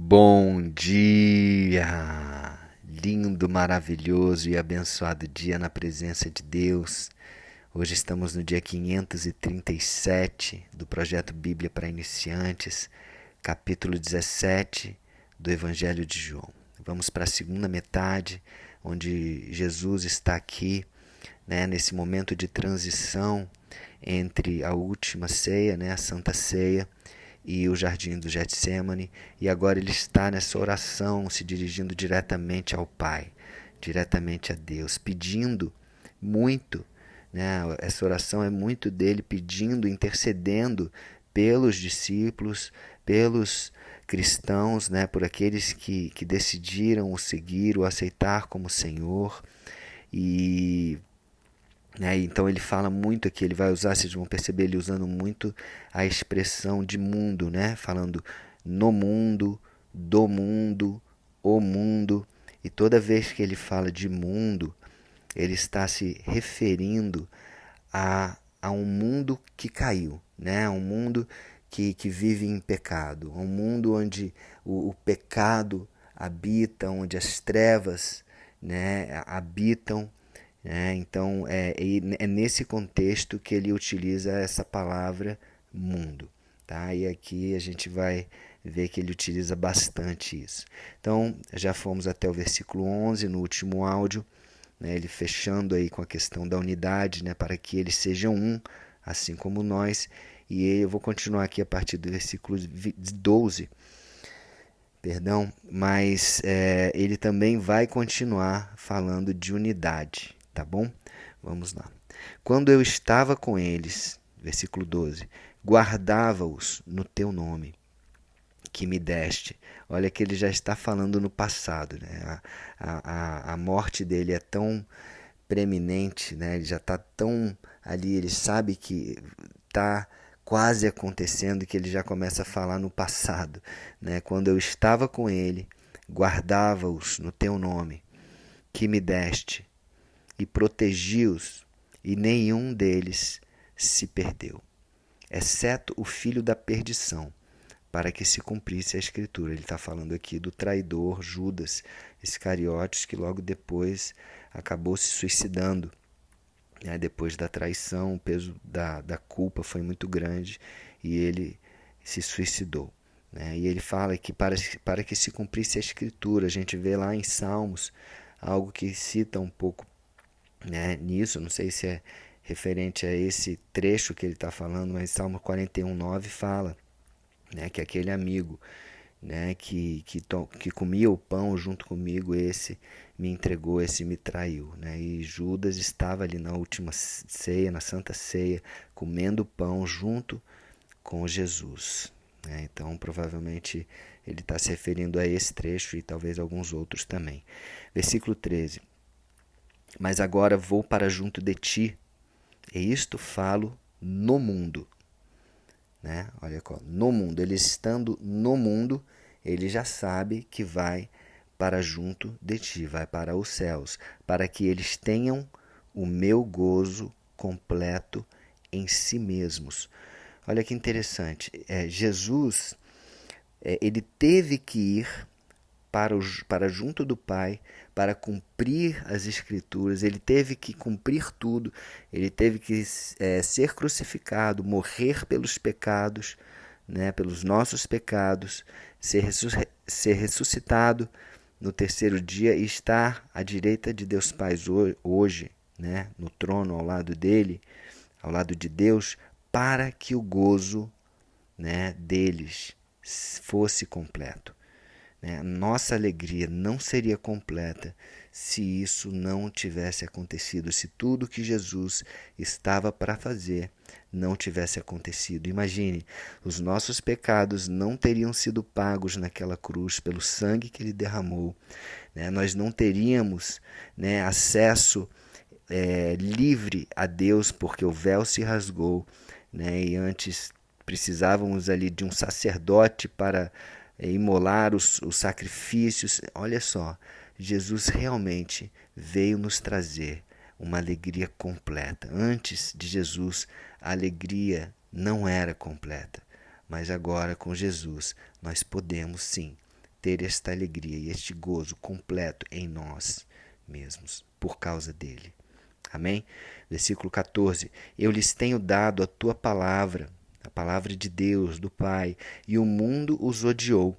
Bom dia! Lindo, maravilhoso e abençoado dia na presença de Deus. Hoje estamos no dia 537 do projeto Bíblia para Iniciantes, capítulo 17 do Evangelho de João. Vamos para a segunda metade, onde Jesus está aqui, nesse momento de transição entre a última ceia, a Santa Ceia, e o jardim do Getsêmani, e agora ele está nessa oração se dirigindo diretamente ao Pai, diretamente a Deus, pedindo muito, essa oração é muito dele pedindo, intercedendo pelos discípulos, pelos cristãos, por aqueles que decidiram o seguir, o aceitar como Senhor. Então ele fala muito aqui, ele vai usar, vocês vão perceber ele usando muito a expressão de mundo, falando no mundo, do mundo, o mundo. E toda vez que ele fala de mundo, ele está se referindo a um mundo que caiu, a um mundo que vive em pecado, a um mundo onde o pecado habita, onde as trevas habitam. Então é nesse contexto que ele utiliza essa palavra mundo, tá? E aqui a gente vai ver que ele utiliza bastante isso. Então já fomos até o versículo 11 no último áudio, ele fechando aí com a questão da unidade, para que eles sejam um, assim como nós. E eu vou continuar aqui a partir do versículo 12, perdão, mas ele também vai continuar falando de unidade. Tá bom? Vamos lá. Quando eu estava com eles, versículo 12, guardava-os no teu nome, que me deste. Olha que ele já está falando no passado. A morte dele é tão preeminente, ele já está tão ali, ele sabe que está quase acontecendo, que ele já começa a falar no passado. Quando eu estava com ele, guardava-os no teu nome, que me deste, e protegi-os, e nenhum deles se perdeu, exceto o filho da perdição, para que se cumprisse a Escritura. Ele está falando aqui do traidor Judas Iscariotes, que logo depois acabou se suicidando. Depois da traição, o peso da culpa foi muito grande e ele se suicidou. E ele fala que para que se cumprisse a Escritura, a gente vê lá em Salmos algo que cita um pouco nisso, não sei se é referente a esse trecho que ele está falando, mas Salmo 41:9 fala que aquele amigo que comia o pão junto comigo, esse me entregou, esse me traiu. E Judas estava ali na última ceia, na Santa Ceia, comendo o pão junto com Jesus. Então, provavelmente, ele está se referindo a esse trecho e talvez alguns outros também. Versículo 13. Mas agora vou para junto de ti, e isto falo no mundo. Olha, no mundo. Ele estando no mundo, ele já sabe que vai para junto de ti, vai para os céus, para que eles tenham o meu gozo completo em si mesmos. Olha que interessante. Jesus, ele teve que ir para junto do Pai, para cumprir as Escrituras. Ele teve que cumprir tudo, ele teve que ser crucificado, morrer pelos pecados, pelos nossos pecados, ser ressuscitado no terceiro dia e estar à direita de Deus Pai hoje, no trono ao lado dele, ao lado de Deus, para que o gozo deles fosse completo. Nossa alegria não seria completa se isso não tivesse acontecido, se tudo que Jesus estava para fazer não tivesse acontecido. Imagine, os nossos pecados não teriam sido pagos naquela cruz pelo sangue que ele derramou. Nós não teríamos acesso livre a Deus, porque o véu se rasgou, e antes precisávamos ali de um sacerdote para imolar os sacrifícios. Olha só, Jesus realmente veio nos trazer uma alegria completa. Antes de Jesus, a alegria não era completa, mas agora com Jesus nós podemos sim ter esta alegria e este gozo completo em nós mesmos, por causa dele. Amém? Versículo 14. Eu lhes tenho dado a tua palavra, a palavra de Deus, do Pai, e o mundo os odiou.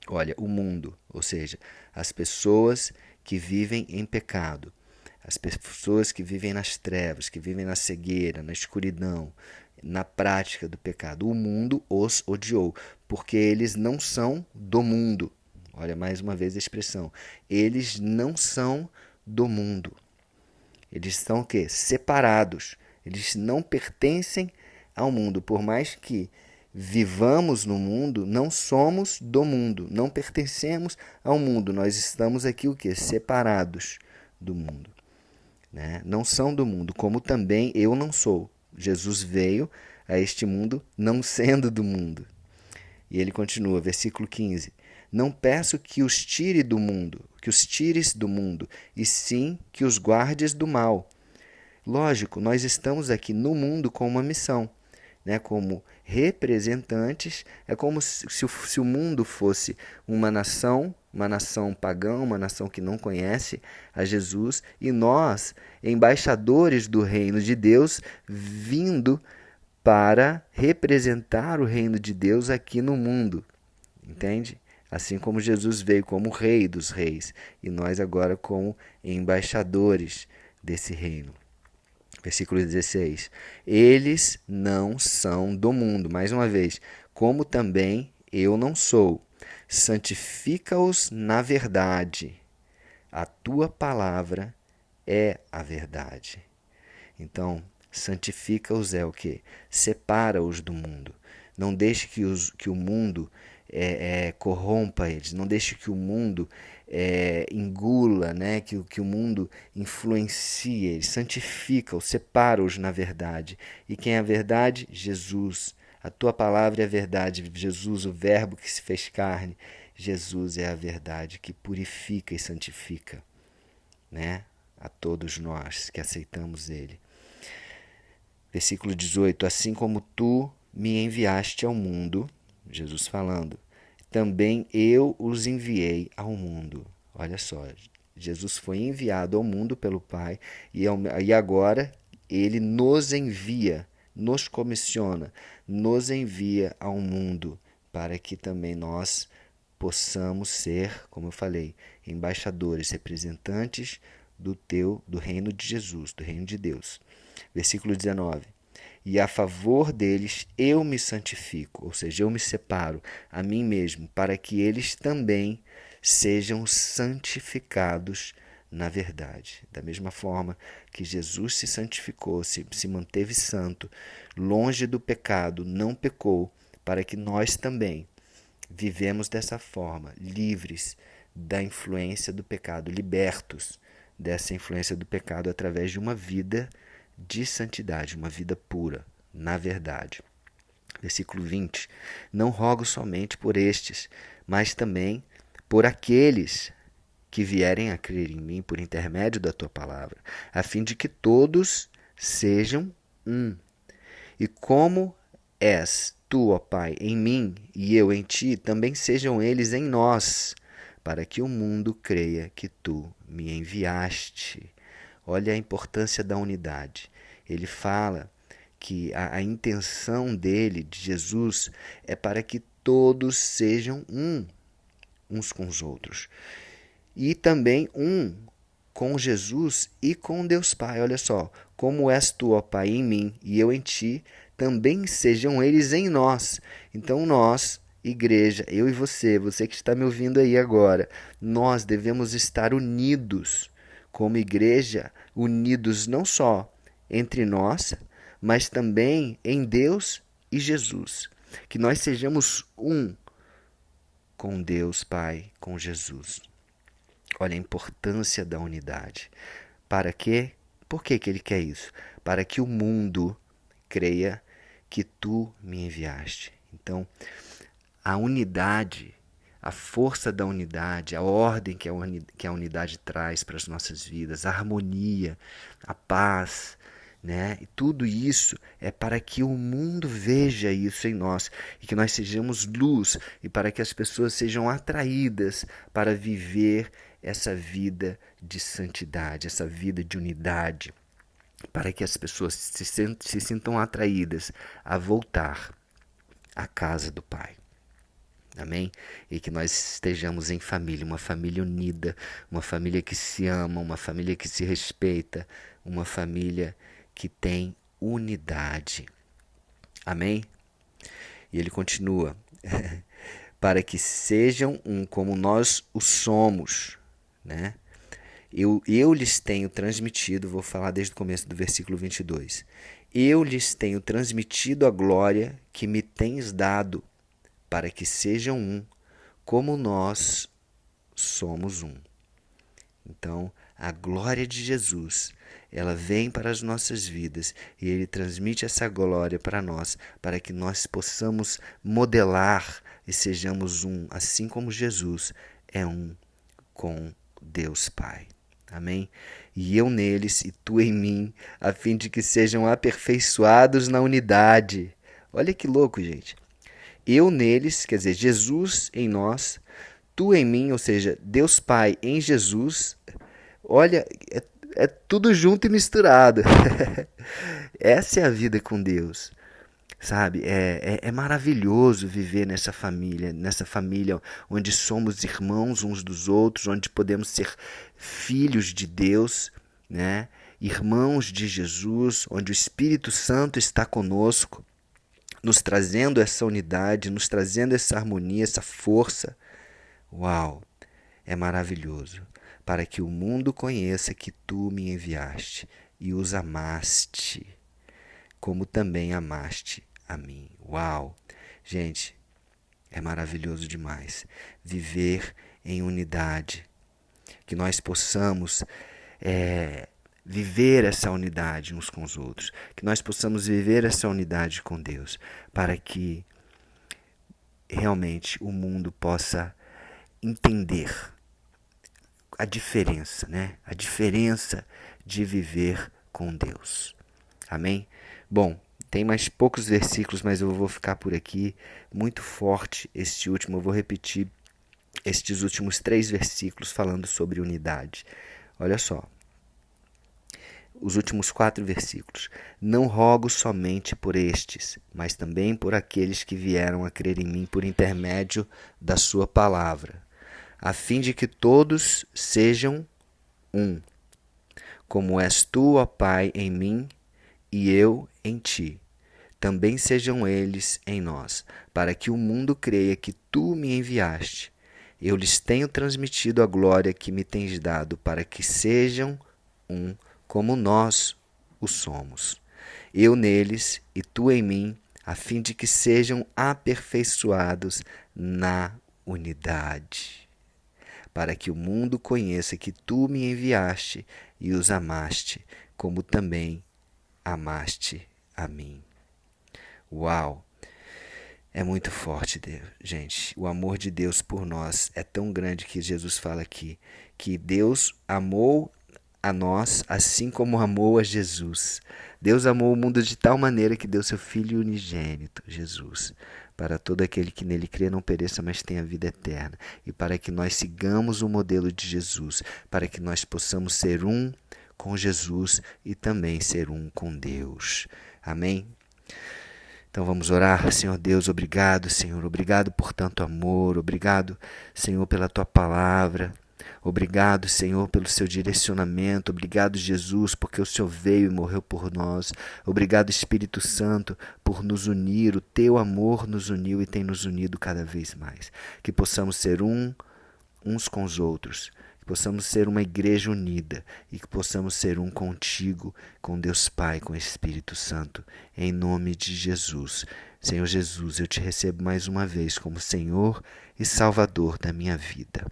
Olha, o mundo, ou seja, as pessoas que vivem em pecado, as pessoas que vivem nas trevas, que vivem na cegueira, na escuridão, na prática do pecado, o mundo os odiou, porque eles não são do mundo. Olha mais uma vez a expressão. Eles não são do mundo. Eles estão o quê? Separados. Eles não pertencem ao mundo. Por mais que vivamos no mundo, não somos do mundo. Não pertencemos ao mundo. Nós estamos aqui o quê? Separados do mundo. Né? Não são do mundo, como também eu não sou. Jesus veio a este mundo não sendo do mundo. E ele continua, versículo 15. Não peço que os tire do mundo, que os tires do mundo, e sim que os guardes do mal. Lógico, nós estamos aqui no mundo com uma missão, né? Como representantes. É como se o mundo fosse uma nação pagã, uma nação que não conhece a Jesus, e nós, embaixadores do reino de Deus, vindo para representar o reino de Deus aqui no mundo. Entende? Assim como Jesus veio como rei dos reis, e nós agora como embaixadores desse reino. Versículo 16. Eles não são do mundo. Mais uma vez, como também eu não sou. Santifica-os na verdade. A tua palavra é a verdade. Então, santifica-os é o quê? Separa-os do mundo. Não deixe que o mundo corrompa eles. Não deixe que o mundo engula, né? que o mundo influencie eles. Santifica-os, separa-os na verdade. E quem é a verdade? Jesus. A tua palavra é a verdade. Jesus, o verbo que se fez carne. Jesus é a verdade que purifica e santifica, né? A todos nós que aceitamos ele. Versículo 18. Assim como tu me enviaste ao mundo, Jesus falando, também eu os enviei ao mundo. Olha só, Jesus foi enviado ao mundo pelo Pai e agora ele nos envia, nos comissiona, nos envia ao mundo para que também nós possamos ser, como eu falei, embaixadores, representantes do reino de Jesus, do reino de Deus. Versículo 19. E a favor deles eu me santifico, ou seja, eu me separo a mim mesmo, para que eles também sejam santificados na verdade. Da mesma forma que Jesus se santificou, se manteve santo, longe do pecado, não pecou, para que nós também vivemos dessa forma, livres da influência do pecado, libertos dessa influência do pecado através de uma vida de santidade, uma vida pura, na verdade. Versículo 20. Não rogo somente por estes, mas também por aqueles que vierem a crer em mim por intermédio da tua palavra, a fim de que todos sejam um. E como és tu, ó Pai, em mim e eu em ti, também sejam eles em nós, para que o mundo creia que tu me enviaste. Olha a importância da unidade. Ele fala que a intenção dele, de Jesus, é para que todos sejam uns com os outros. E também com Jesus e com Deus Pai. Olha só, como és tu, ó Pai, em mim e eu em ti, também sejam eles em nós. Então nós, igreja, eu e você que está me ouvindo aí agora, nós devemos estar unidos como igreja, unidos não só entre nós, mas também em Deus e Jesus. Que nós sejamos um com Deus Pai, com Jesus. Olha a importância da unidade. Para quê? Por que ele quer isso? Para que o mundo creia que tu me enviaste. Então, a unidade, a força da unidade, a ordem que a unidade traz para as nossas vidas, a harmonia, a paz, né? E tudo isso é para que o mundo veja isso em nós e que nós sejamos luz e para que as pessoas sejam atraídas para viver essa vida de santidade, essa vida de unidade, para que as pessoas se sintam atraídas a voltar à casa do Pai. Amém? E que nós estejamos em família, uma família unida, uma família que se ama, uma família que se respeita, uma família que tem unidade. Amém? E ele continua, para que sejam um como nós o somos, né? Eu lhes tenho transmitido, vou falar desde o começo do versículo 22, eu lhes tenho transmitido a glória que me tens dado, para que sejam um, como nós somos um. Então, a glória de Jesus, ela vem para as nossas vidas e Ele transmite essa glória para nós, para que nós possamos modelar e sejamos um, assim como Jesus é um com Deus Pai. Amém? E eu neles e tu em mim, a fim de que sejam aperfeiçoados na unidade. Olha que louco, gente. Eu neles, quer dizer, Jesus em nós, tu em mim, ou seja, Deus Pai em Jesus. Olha, é tudo junto e misturado. Essa é a vida com Deus, sabe? É maravilhoso viver nessa família onde somos irmãos uns dos outros, onde podemos ser filhos de Deus, né? Irmãos de Jesus, onde o Espírito Santo está conosco, nos trazendo essa unidade, nos trazendo essa harmonia, essa força. Uau, é maravilhoso. Para que o mundo conheça que tu me enviaste e os amaste, como também amaste a mim. Uau, gente, é maravilhoso demais viver em unidade, que nós possamos viver essa unidade uns com os outros, que nós possamos viver essa unidade com Deus, para que realmente o mundo possa entender a diferença, né? A diferença de viver com Deus. Amém? Bom, tem mais poucos versículos, mas eu vou ficar por aqui. Muito forte este último, eu vou repetir estes últimos 3 versículos falando sobre unidade. Olha só. Os últimos 4 versículos. Não rogo somente por estes, mas também por aqueles que vieram a crer em mim por intermédio da sua palavra, a fim de que todos sejam um, como és tu, ó Pai, em mim e eu em ti. Também sejam eles em nós, para que o mundo creia que tu me enviaste. Eu lhes tenho transmitido a glória que me tens dado, para que sejam um, como nós o somos. Eu neles e tu em mim, a fim de que sejam aperfeiçoados na unidade, para que o mundo conheça que tu me enviaste e os amaste, como também amaste a mim. Uau! É muito forte, Deus. Gente, o amor de Deus por nós é tão grande que Jesus fala aqui, que Deus amou a nós assim como amou a Jesus. Deus amou o mundo de tal maneira que deu seu Filho unigênito, Jesus, para todo aquele que nele crê não pereça, mas tenha vida eterna. E para que nós sigamos o modelo de Jesus, para que nós possamos ser um com Jesus e também ser um com Deus. Amém? Então vamos orar. Senhor Deus, obrigado, Senhor. Obrigado por tanto amor. Obrigado, Senhor, pela tua palavra. Obrigado, Senhor, pelo seu direcionamento. Obrigado, Jesus, porque o Senhor veio e morreu por nós. Obrigado, Espírito Santo, por nos unir. O teu amor nos uniu e tem nos unido cada vez mais. Que possamos ser uns com os outros. Que possamos ser uma igreja unida e que possamos ser um contigo, com Deus Pai, com o Espírito Santo, em nome de Jesus. Senhor Jesus, eu te recebo mais uma vez como Senhor e Salvador da minha vida.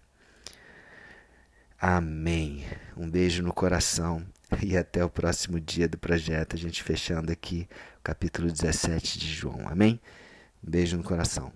Amém. Um beijo no coração e até o próximo dia do projeto, a gente fechando aqui o capítulo 17 de João. Amém? Um beijo no coração.